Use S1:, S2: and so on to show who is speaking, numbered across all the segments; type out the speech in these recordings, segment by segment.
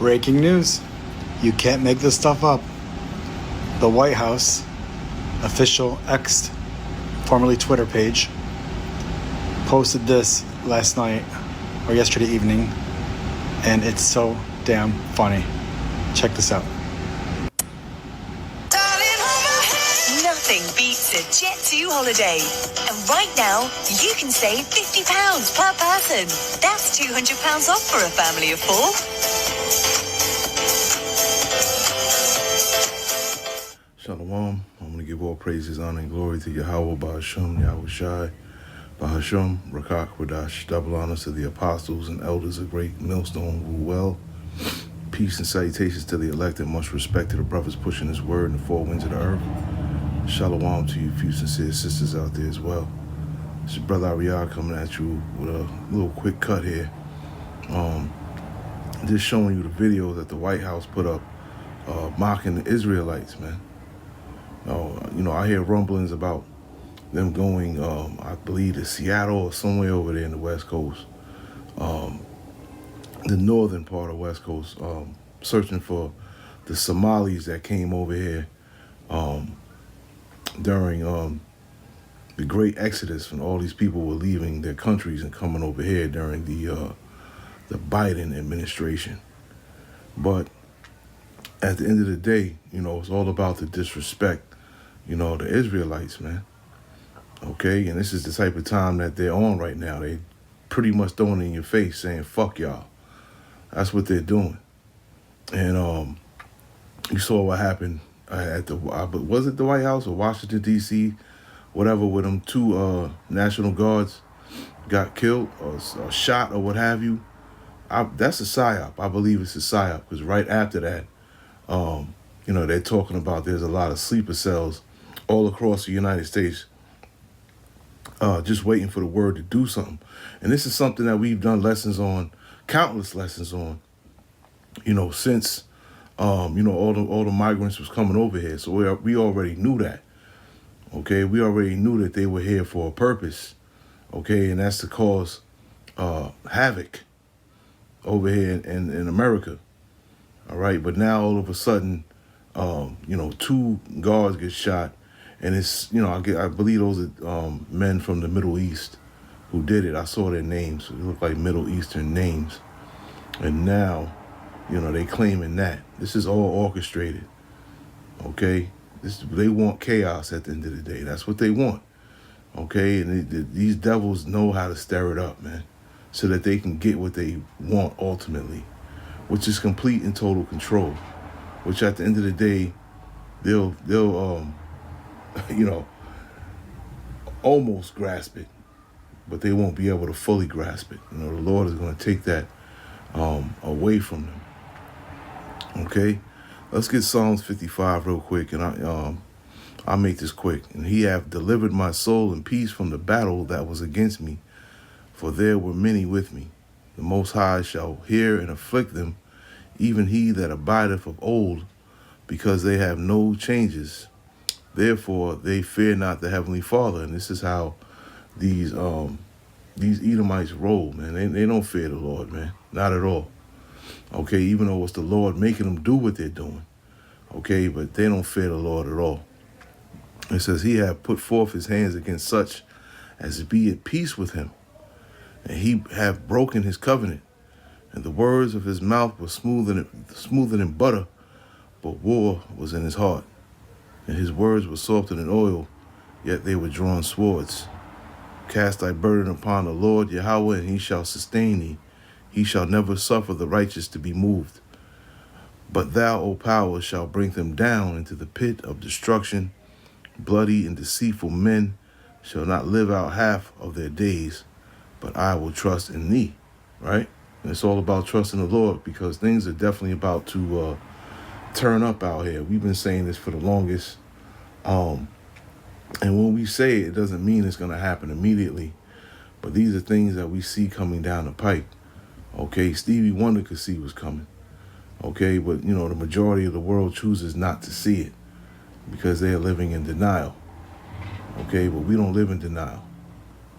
S1: Breaking news. You can't make this stuff up. The White House official X, formerly Twitter page, posted this last night or yesterday evening, and it's so damn funny. Check this out.
S2: Nothing beats a Jet2 holiday. And right now, you can save £50 per person. That's £200 off for a family of 4.
S3: Shalom. I'm going to give all praises, honor, and glory to YAHAWAH, BAHASHAM, YAHAWASHI, BAHASHAM, Rakak, Radash. Double honors to the apostles and elders of great millstone rule well. Peace and salutations to the elect, and much respect to the brothers pushing this word in the four winds of the earth. Shalom to you few sincere sisters out there as well. It's your brother Ariah coming at you with a little quick cut here. Just showing you the video that the White House put up mocking the Israelites, man. I hear rumblings about them going, I believe, to Seattle or somewhere over there in the West Coast, the northern part of West Coast, searching for the Somalis that came over here during the great exodus when all these people were leaving their countries and coming over here during the Biden administration. But at the end of the day, it's all about the disrespect, the Israelites, man. Okay, and this is the type of time that they're on right now. They pretty much throwing it in your face saying, fuck y'all. That's what they're doing. And you saw what happened at was it the White House or Washington, D.C., whatever, where them two National Guards got killed or shot or what have you. That's a psyop. I believe it's a psyop, because right after that, they're talking about there's a lot of sleeper cells all across the United States just waiting for the word to do something. And this is something that we've done countless lessons on, since, all the migrants was coming over here. So we already knew that, okay? We already knew that they were here for a purpose, okay? And that's to cause havoc over here in America, all right? But now all of a sudden, two guards get shot, and it's, I believe those are men from the Middle East who did it. I saw their names. They look like Middle Eastern names. And now, they claiming that. This is all orchestrated, okay? They want chaos at the end of the day. That's what they want, okay? And these devils know how to stir it up, man, so that they can get what they want ultimately, which is complete and total control, which at the end of the day, they'll almost grasp it, but they won't be able to fully grasp it. The Lord is going to take that away from them. Okay, let's get Psalms 55 real quick, and I'll make this quick. And he hath delivered my soul in peace from the battle that was against me, for there were many with me. The Most High shall hear and afflict them, even he that abideth of old, because they have no changes. Therefore they fear not the Heavenly Father. And this is how these Edomites roll, man. They don't fear the Lord, man. Not at all. Okay, even though it's the Lord making them do what they're doing. Okay, but they don't fear the Lord at all. It says, he hath put forth his hands against such as be at peace with him. And he hath broken his covenant. And the words of his mouth were smoother than butter, but war was in his heart. And his words were softer than oil, yet they were drawn swords. Cast thy burden upon the Lord Yahweh, and he shall sustain thee. He shall never suffer the righteous to be moved. But thou, O power, shalt bring them down into the pit of destruction. Bloody and deceitful men shall not live out half of their days, but I will trust in thee, right? And it's all about trusting the Lord, because things are definitely about to turn up out here. We've been saying this for the longest. And when we say it, it doesn't mean it's going to happen immediately. But these are things that we see coming down the pipe. Okay, Stevie Wonder could see what's coming. Okay, but, the majority of the world chooses not to see it because they are living in denial. Okay, but we don't live in denial.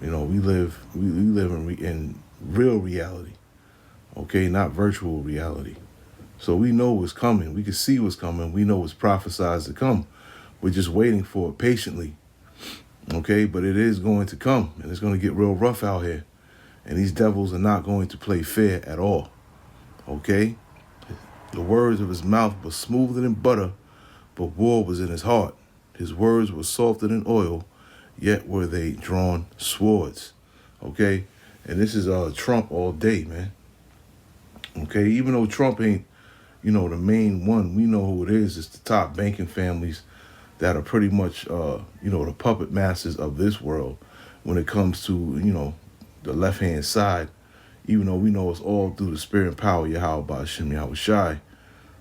S3: We live in real reality. Okay, not virtual reality. So we know what's coming. We can see what's coming. We know what's prophesied to come. We're just waiting for it patiently. Okay, but it is going to come, and it's going to get real rough out here. And these devils are not going to play fair at all. Okay? The words of his mouth were smoother than butter, but war was in his heart. His words were softer than oil, yet were they drawn swords. Okay? And this is Trump all day, man. Okay? Even though Trump ain't, you know, the main one, we know who it is. It's the top banking families that are pretty much, you know, the puppet masters of this world when it comes to, you know, the left-hand side, even though we know it's all through the spirit and power, YAHAWAH, BAHASHAM,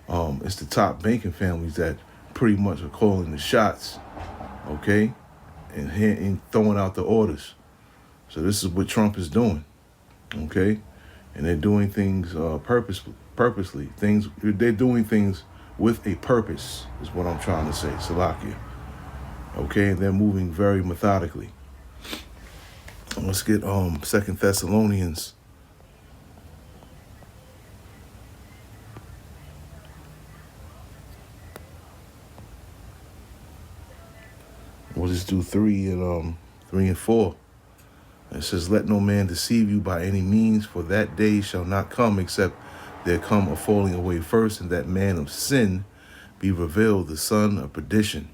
S3: YAHAWASHI. It's the top banking families that pretty much are calling the shots, okay, and throwing out the orders. So this is what Trump is doing, okay, and they're doing things purposely. They're doing things with a purpose, is what I'm trying to say, Salakia. Okay, and they're moving very methodically. Let's get 2 Thessalonians. We'll just do 3 and 4. It says, let no man deceive you by any means, for that day shall not come except there come a falling away first, and that man of sin be revealed, the son of perdition.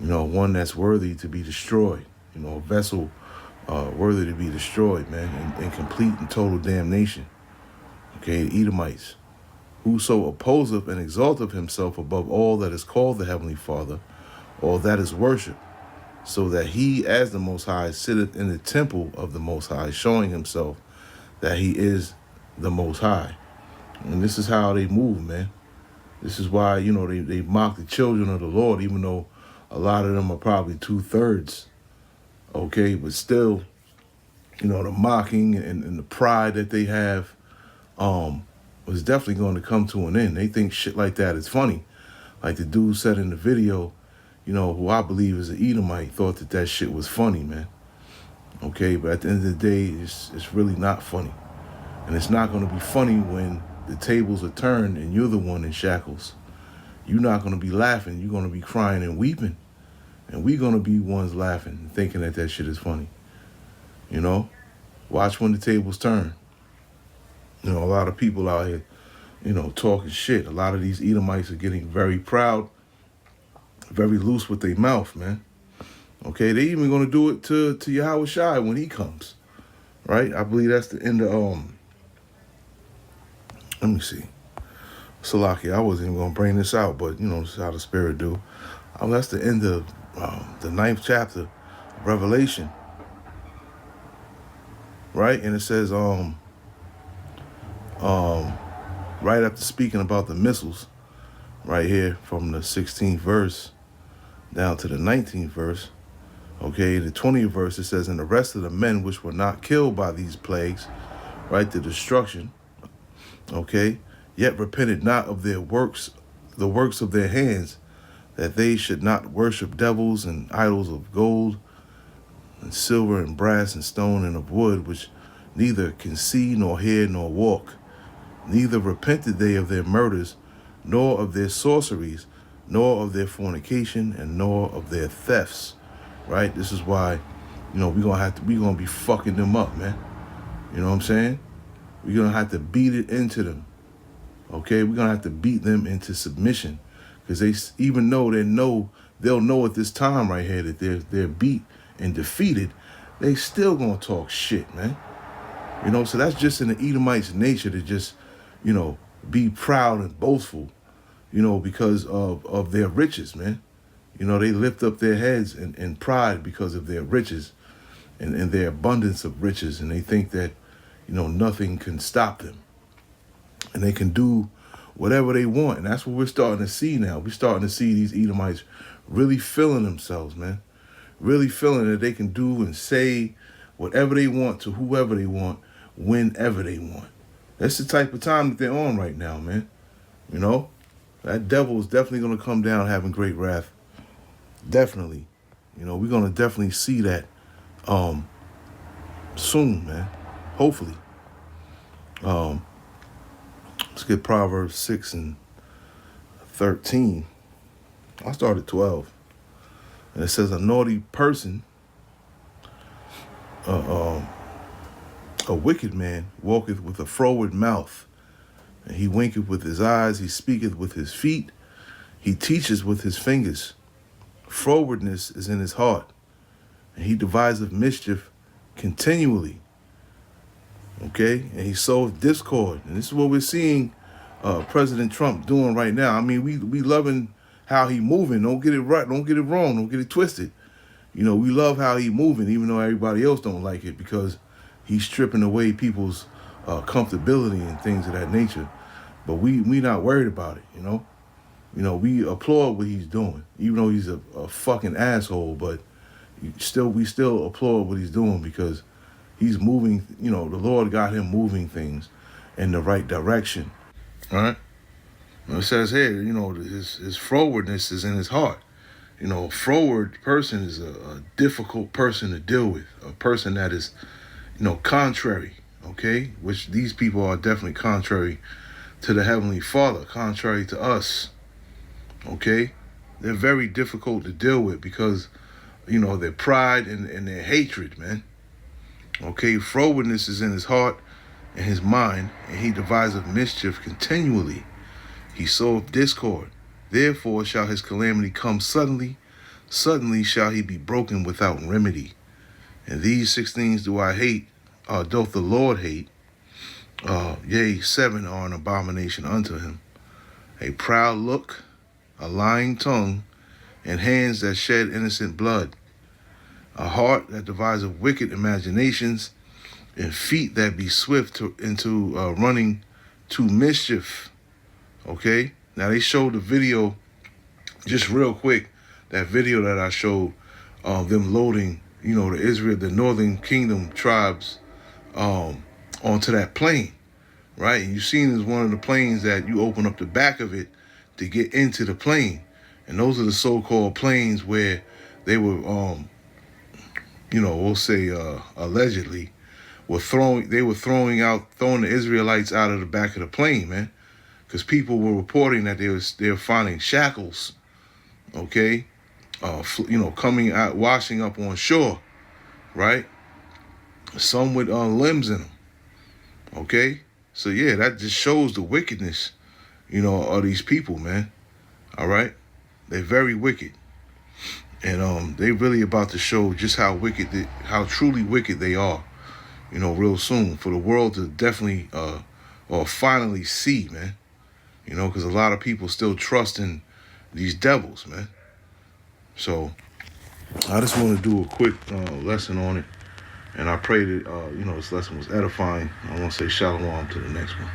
S3: You know, one that's worthy to be destroyed. You know, a vessel worthy to be destroyed, man, in complete and total damnation. Okay, the Edomites. Whoso opposeth and exalteth himself above all that is called the Heavenly Father, or that is worship, so that he as the Most High sitteth in the temple of the Most High, showing himself that he is the Most High. And this is how they move, man. This is why, you know, they mock the children of the Lord, even though a lot of them are probably 2/3. Okay, but still, you know, the mocking and the pride that they have was definitely going to come to an end. They think shit like that is funny. Like the dude said in the video, you know, who I believe is an Edomite, thought that that shit was funny, man. Okay, but at the end of the day, it's really not funny. And it's not going to be funny when the tables are turned and you're the one in shackles. You're not going to be laughing. You're going to be crying and weeping. And we're going to be ones laughing and thinking that that shit is funny. You know? Watch when the tables turn. You know, a lot of people out here, you know, talking shit. A lot of these Edomites are getting very proud, very loose with their mouth, man. Okay, they even going to do it to YAHAWASHI when he comes. Right? I believe that's the end of, let me see. Salaki, I wasn't even going to bring this out, but, you know, this is how the Spirit do. That's the end of the 9th chapter of Revelation. Right? And it says, right after speaking about the missiles, right here from the 16th verse down to the 19th verse, okay, the 20th verse, it says, and the rest of the men which were not killed by these plagues, right, the destruction, okay, yet repented not of their works, the works of their hands, that they should not worship devils and idols of gold and silver and brass and stone and of wood, which neither can see nor hear nor walk. Neither repented they of their murders, nor of their sorceries, nor of their fornication, and nor of their thefts. Right? This is why, you know, we're gonna be fucking them up, man. You know what I'm saying? We're gonna have to beat it into them. Okay, we're gonna have to beat them into submission, because they, even though they'll know at this time right here that they're beat and defeated, they still gonna talk shit, man. You know, so that's just in the Edomites' nature to just, you know, be proud and boastful, you know, because of their riches, man. You know, they lift up their heads in pride because of their riches and their abundance of riches, and they think that, you know, nothing can stop them. And they can do whatever they want. And that's what we're starting to see now. We're starting to see these Edomites really feeling themselves, man. Really feeling that they can do and say whatever they want to whoever they want, whenever they want. That's the type of time that they're on right now, man. You know? That devil is definitely going to come down having great wrath. Definitely. You know, we're going to definitely see that soon, man. Hopefully. Let's get Proverbs 6 and 13. I'll start at 12. And it says, a naughty person, a wicked man, walketh with a froward mouth, and he winketh with his eyes, he speaketh with his feet, he teacheth with his fingers. Frowardness is in his heart, and he deviseth mischief continually. Okay? And he soweth discord. And this is what we're seeing President Trump doing right now. I mean, we loving how he moving. Don't get it right. Don't get it wrong. Don't get it twisted. You know, we love how he moving, even though everybody else don't like it, because he's stripping away people's comfortability and things of that nature. But we not worried about it, you know. You know, we applaud what he's doing, even though he's a fucking asshole. But we still applaud what he's doing, because he's moving. You know, the Lord got him moving things in the right direction. All right. It says here, you know, his frowardness is in his heart. You know, a froward person is a difficult person to deal with, a person that is, you know, contrary, okay? Which these people are definitely contrary to the Heavenly Father, contrary to us, okay? They're very difficult to deal with because, you know, their pride and their hatred, man. Okay, frowardness is in his heart and his mind, and he deviseth mischief continually. He soweth discord. Therefore shall his calamity come suddenly. Suddenly shall he be broken without remedy. And these 6 things do I hate, doth the Lord hate. Yea, 7 are an abomination unto him. A proud look, a lying tongue, and hands that shed innocent blood. A heart that deviseth wicked imaginations, and feet that be swift into running to mischief. Okay? Now they showed the video, just real quick, that video that I showed them loading, you know, the Northern Kingdom tribes onto that plane, right? And you've seen is one of the planes that you open up the back of it to get into the plane. And those are the so-called planes where they were, you know, we'll say allegedly, throwing the Israelites out of the back of the plane, man. Because people were reporting that they were finding shackles, okay, you know, coming out, washing up on shore, right? Some with limbs in them, okay? So, yeah, that just shows the wickedness, you know, of these people, man, all right? They're very wicked. And they really about to show just how truly wicked they are, you know, real soon, for the world to definitely or finally see, man. You know, because a lot of people still trust in these devils, man. So I just want to do a quick lesson on it. And I pray that, you know, this lesson was edifying. I want to say shalom to the next one.